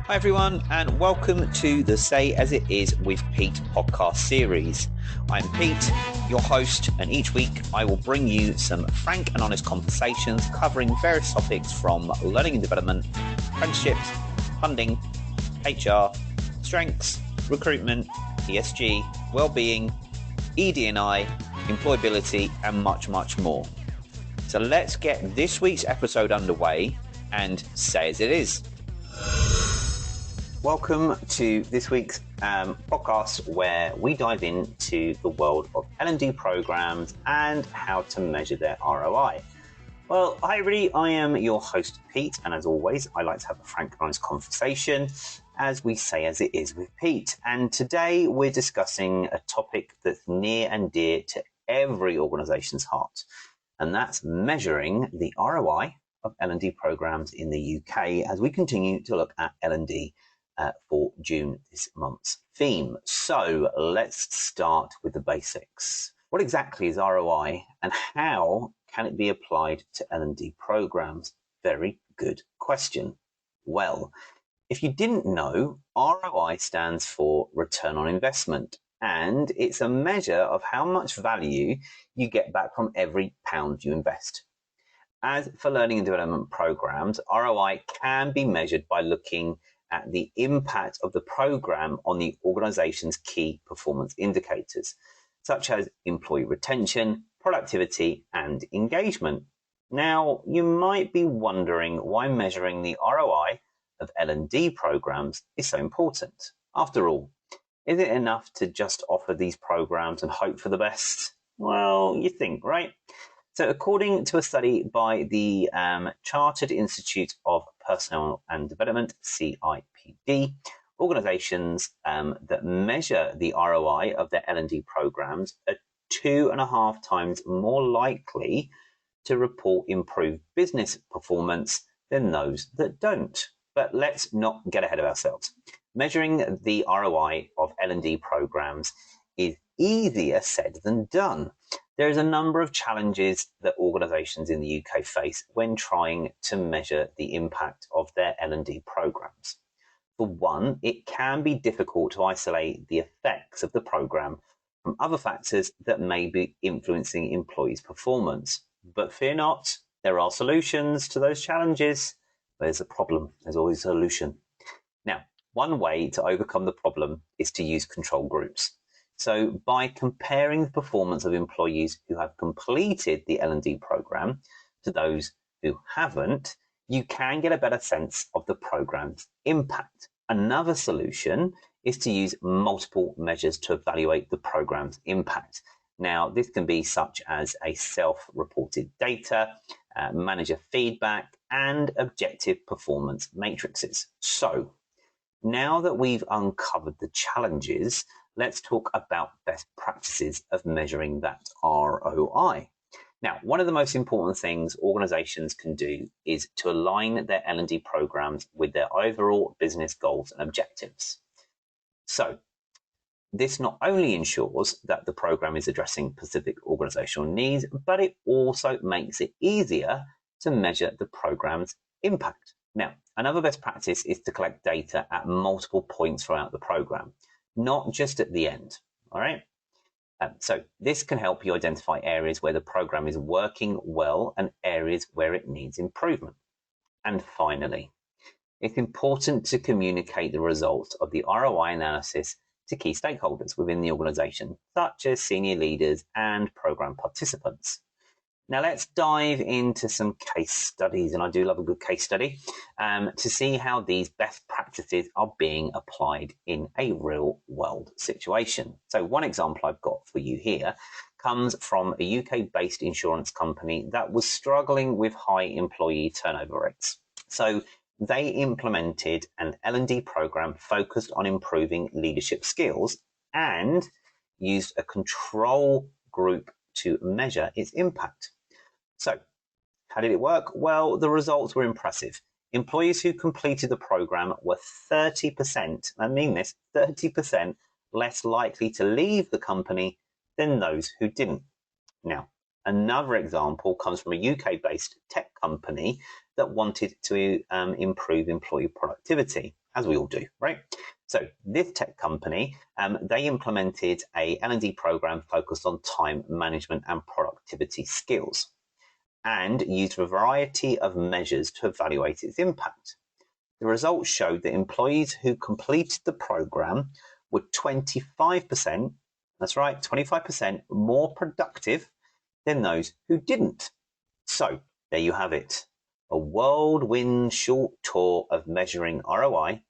Hi everyone, and welcome to the Say As It Is with Pete podcast series. I'm Pete, your host, and each week I will bring you some frank and honest conversations covering various topics from learning and development, apprenticeships, funding, HR, strengths, recruitment, ESG, well-being, ED&I, employability, and much, much more. So let's get this week's episode underway and say as it is. Welcome to this week's podcast where we dive into the world of L&D programs and how to measure their ROI. Well, hi everybody, I am your host Pete, and as always I like to have a frank and honest conversation as we say as it is with Pete. And today we're discussing a topic that's near and dear to every organisation's heart, and that's measuring the ROI of L&D programs in the UK as we continue to look at L&D for June, this month's theme. So let's start with the basics. What exactly is ROI and how can it be applied to L&D programs? Very good question. Well, if you didn't know, ROI stands for return on investment, and it's a measure of how much value you get back from every pound you invest. As for learning and development programs, ROI can be measured by looking at the impact of the program on the organization's key performance indicators, such as employee retention, productivity, and engagement. Now, you might be wondering why measuring the ROI of L&D programs is so important. After all, is it enough to just offer these programs and hope for the best? Well, you think, right? So according to a study by the Chartered Institute of Personnel and Development, CIPD, organizations that measure the ROI of their L&D programs are 2.5 times more likely to report improved business performance than those that don't. But let's not get ahead of ourselves. Measuring the ROI of L&D programs is easier said than done. There is a number of challenges that organizations in the UK face when trying to measure the impact of their L&D programs. For one, it can be difficult to isolate the effects of the program from other factors that may be influencing employees' performance. But fear not, there are solutions to those challenges. There's a problem, there's always a solution. Now, one way to overcome the problem is to use control groups. So by comparing the performance of employees who have completed the L&D program to those who haven't, you can get a better sense of the program's impact. Another solution is to use multiple measures to evaluate the program's impact. Now, this can be such as a self-reported data, manager feedback, and objective performance matrices. So now that we've uncovered the challenges, let's talk about best practices of measuring that ROI. Now, one of the most important things organizations can do is to align their L&D programs with their overall business goals and objectives. So this not only ensures that the program is addressing specific organizational needs, but it also makes it easier to measure the program's impact. Now, another best practice is to collect data at multiple points throughout the program, not just at the end, all right? So this can help you identify areas where the program is working well and areas where it needs improvement. And finally, it's important to communicate the results of the ROI analysis to key stakeholders within the organization, such as senior leaders and program participants. Now let's dive into some case studies, and I do love a good case study, to see how these best practices are being applied in a real world situation. So one example I've got for you here comes from a UK-based insurance company that was struggling with high employee turnover rates. So they implemented an L&D program focused on improving leadership skills and used a control group to measure its impact. So how did it work? Well, the results were impressive. Employees who completed the program were 30%, I mean this, 30% less likely to leave the company than those who didn't. Now, another example comes from a UK-based tech company that wanted to improve employee productivity. as we all do, right? So this tech company, they implemented a L&D program focused on time management and productivity skills, and used a variety of measures to evaluate its impact. The results showed that employees who completed the program were 25%, that's right, 25% more productive than those who didn't. So there you have it, a whirlwind short tour of measuring ROI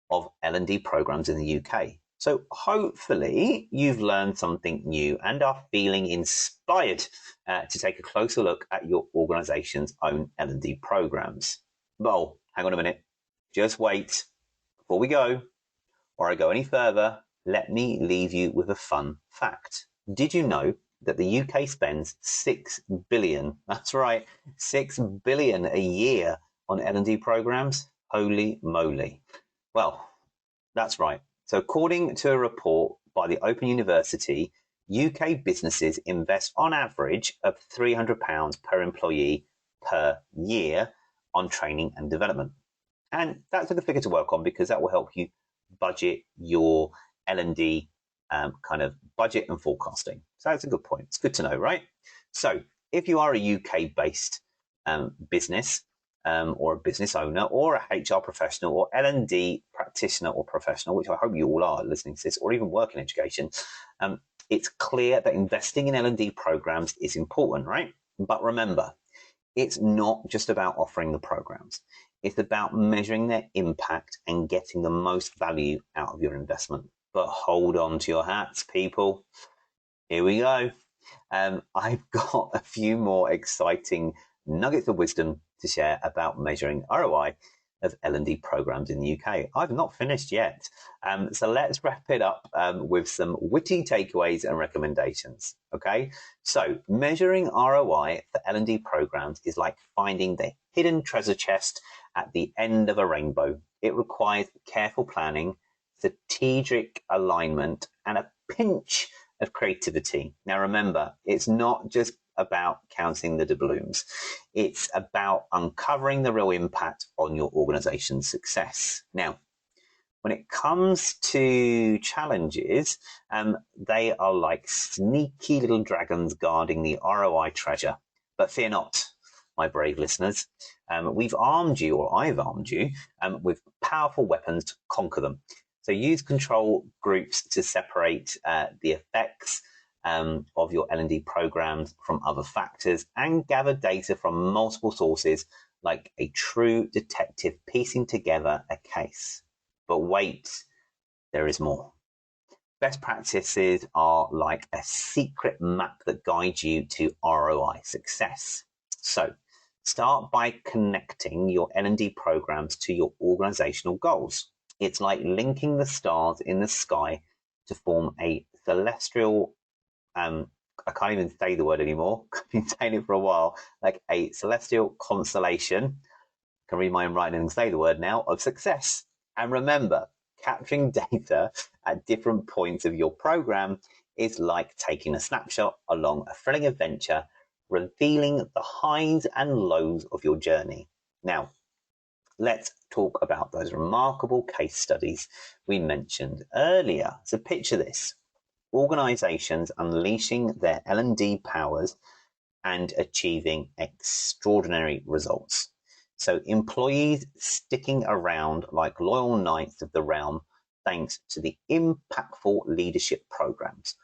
of L&D programs in the UK. So hopefully you've learned something new and are feeling inspired to take a closer look at your organization's own L&D programs. Well, hang on a minute. Just wait. Before we go, or I go any further, let me leave you with a fun fact. Did you know that the UK spends 6 billion, that's right, 6 billion a year on L&D programs? Holy moly. Well, that's right. So according to a report by the Open University, UK businesses invest on average of £300 per employee per year on training and development. And that's a good figure to work on because that will help you budget your L&D kind of budget and forecasting. So that's a good point. It's good to know, right? So if you are a UK-based business or a business owner or a HR professional or L&D practitioner or professional, which I hope you all are listening to this, or even work in education, it's clear that investing in L&D programs is important, right? But remember, it's not just about offering the programs. It's about measuring their impact and getting the most value out of your investment. But hold on to your hats, people. Here we go. I've got a few more exciting nuggets of wisdom to share about measuring ROI of L&D programs in the UK. I've not finished yet. So let's wrap it up with some witty takeaways and recommendations. Okay, so measuring ROI for L&D programs is like finding the hidden treasure chest at the end of a rainbow. It requires careful planning, strategic alignment, and a pinch of creativity. Now remember, it's not just about counting the doubloons. It's about uncovering the real impact on your organization's success. Now, when it comes to challenges, they are like sneaky little dragons guarding the ROI treasure. But fear not, my brave listeners. We've armed you, or I've armed you, with powerful weapons to conquer them. So use control groups to separate the effects of your L&D programs from other factors, and gather data from multiple sources like a true detective piecing together a case. But wait, there is more. Best practices are like a secret map that guides you to ROI success. So start by connecting your L&D programs to your organizational goals. It's like linking the stars in the sky to form a celestial I can't even say the word anymore. I've been saying it for a while. Like a celestial constellation. I can read my own writing and say the word now, of success. And remember, capturing data at different points of your program is like taking a snapshot along a thrilling adventure, revealing the highs and lows of your journey. Now, let's talk about those remarkable case studies we mentioned earlier. So picture this. Organizations unleashing their L&D powers and achieving extraordinary results. So employees sticking around like loyal knights of the realm thanks to the impactful leadership programs.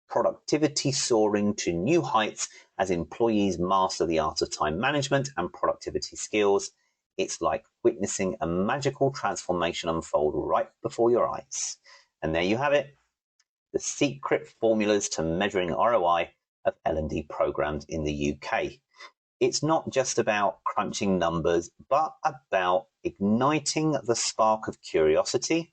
Productivity soaring to new heights as employees master the art of time management and productivity skills. It's like witnessing a magical transformation unfold right before your eyes. And there you have it. The secret formulas to measuring ROI of L&D programs in the UK. It's not just about crunching numbers, but about igniting the spark of curiosity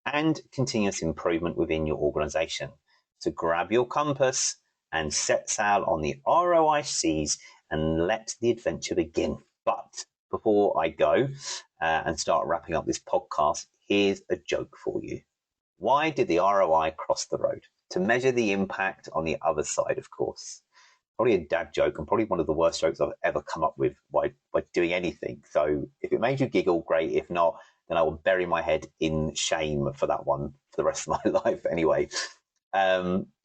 and continuous improvement within your organization. So grab your compass and set sail on the ROI seas and let the adventure begin. But before I go and start wrapping up this podcast, here's a joke for you. Why did the ROI cross the road? To measure the impact on the other side, of course. Probably a dad joke and probably one of the worst jokes I've ever come up with by doing anything. So if it made you giggle, great. If not, and I will bury my head in shame for that one for the rest of my life anyway.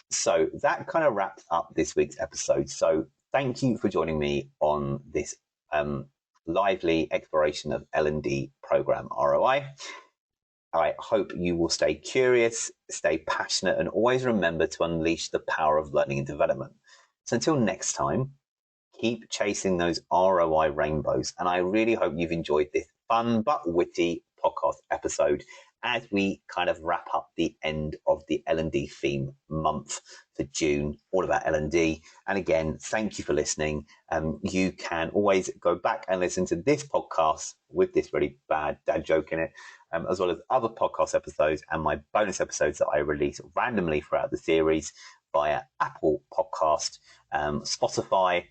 So that kind of wraps up this week's episode. So thank you for joining me on this lively exploration of L&D program ROI. I hope you will stay curious, stay passionate, and always remember to unleash the power of learning and development. So until next time, keep chasing those ROI rainbows. And I really hope you've enjoyed this fun but witty podcast episode as we kind of wrap up the end of the L&D theme month for June, all about L&D. And again, thank you for listening. You can always go back and listen to this podcast with this really bad dad joke in it, as well as other podcast episodes and my bonus episodes that I release randomly throughout the series via Apple Podcast, Spotify,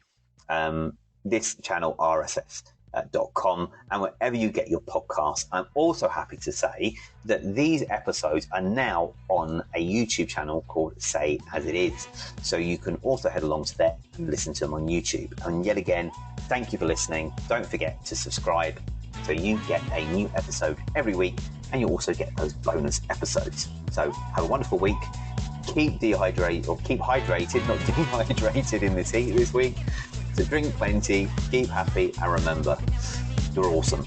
this channel, RSS.com, and wherever you get your podcasts. I'm also happy to say that these episodes are now on a YouTube channel called Say As It Is. So you can also head along to there and listen to them on YouTube. And yet again, thank you for listening. Don't forget to subscribe so you get a new episode every week, and you also get those bonus episodes. So have a wonderful week. Keep hydrated, not dehydrated in this heat this week. So drink plenty, keep happy, and remember, you're awesome.